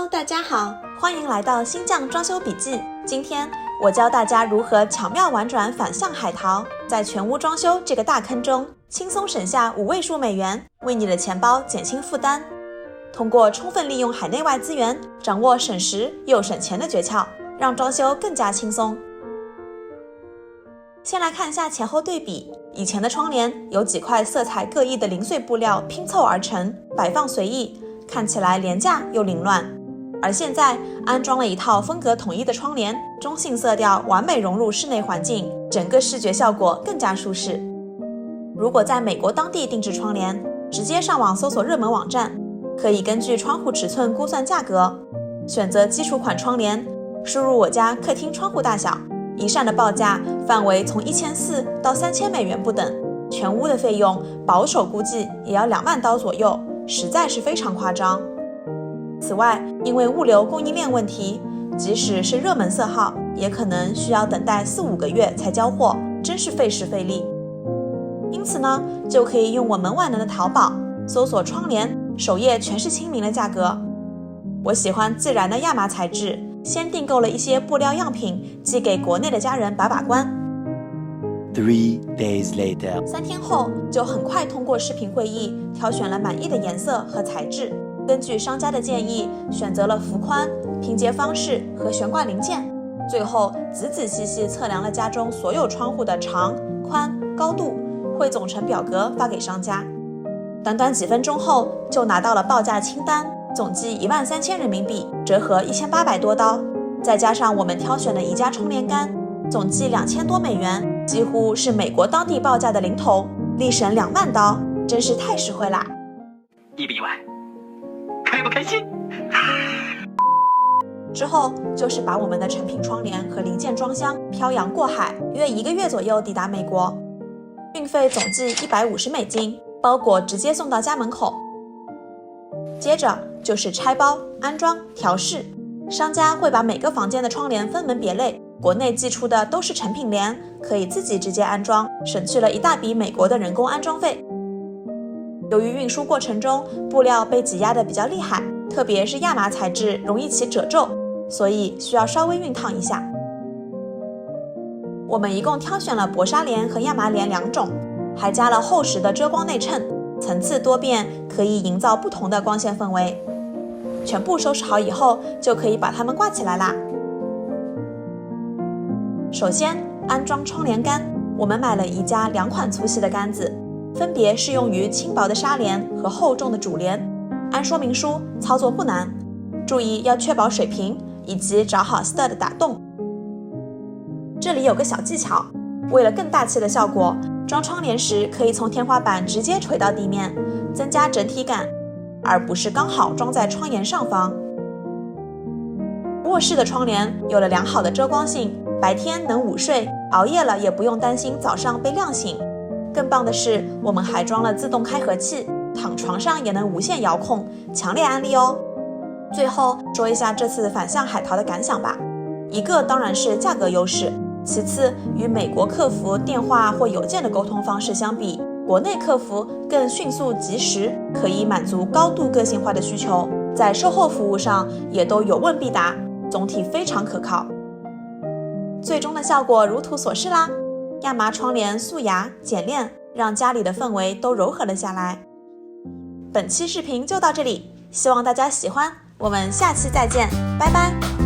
Hello， 大家好，欢迎来到新酱装修笔记。今天我教大家如何巧妙玩转反向海淘，在全屋装修这个大坑中，轻松省下5位数美元，为你的钱包减轻负担。通过充分利用海内外资源，掌握省时又省钱的诀窍，让装修更加轻松。先来看一下前后对比，以前的窗帘由几块色彩各异的零碎布料拼凑而成，摆放随意，看起来廉价又凌乱。而现在安装了一套风格统一的窗帘，中性色调完美融入室内环境，整个视觉效果更加舒适。如果在美国当地定制窗帘，直接上网搜索热门网站，可以根据窗户尺寸估算价格，选择基础款窗帘，输入我家客厅窗户大小，一扇的报价范围从1400到3000美元不等，全屋的费用保守估计也要2万刀左右，实在是非常夸张。此外，因为物流供应链问题，即使是热门色号，也可能需要等待4-5个月才交货，真是费时费力。因此呢，就可以用我们万能的淘宝搜索窗帘，首页全是亲民的价格。我喜欢自然的亚麻材质，先订购了一些布料样品，寄给国内的家人把关。3 days later， 3天后就很快通过视频会议挑选了满意的颜色和材质，根据商家的建议选择了幅宽、拼接方式和悬挂零件，最后仔仔细细测量了家中所有窗户的长、宽、高度，汇总成表格发给商家。短短几分钟后就拿到了报价清单，总计13000人民币，折合1800多刀，再加上我们挑选的宜家窗帘杆，总计2000多美元，几乎是美国当地报价的零头，立省2万刀，真是太实惠啦！一笔1万，开不开心？之后就是把我们的成品窗帘和零件装箱漂洋过海，约1个月左右抵达美国，运费总计150美金，包裹直接送到家门口。接着就是拆包、安装、调试，商家会把每个房间的窗帘分门别类，国内寄出的都是成品帘，可以自己直接安装，省去了一大笔美国的人工安装费。由于运输过程中布料被挤压得比较厉害，特别是亚麻材质容易起褶皱，所以需要稍微熨烫一下。我们一共挑选了薄纱帘和亚麻帘2种，还加了厚实的遮光内衬，层次多变，可以营造不同的光线氛围。全部收拾好以后，就可以把它们挂起来啦。首先安装窗帘杆，我们买了宜家2款粗细的杆子，分别适用于轻薄的纱帘和厚重的主帘。按说明书，操作不难，注意要确保水平，以及找好 stud 打洞。这里有个小技巧，为了更大气的效果，装窗帘时可以从天花板直接垂到地面，增加整体感，而不是刚好装在窗沿上方。卧室的窗帘有了良好的遮光性，白天能午睡，熬夜了也不用担心早上被亮醒。更棒的是，我们还装了自动开合器，躺床上也能无线遥控，强烈安利哦。最后说一下这次反向海淘的感想吧，一个当然是价格优势，其次与美国客服电话或邮件的沟通方式相比，国内客服更迅速及时，可以满足高度个性化的需求，在售后服务上也都有问必答，总体非常可靠。最终的效果如图所示啦，亚麻窗帘素雅简练，让家里的氛围都柔和了下来。本期视频就到这里，希望大家喜欢，我们下期再见，拜拜。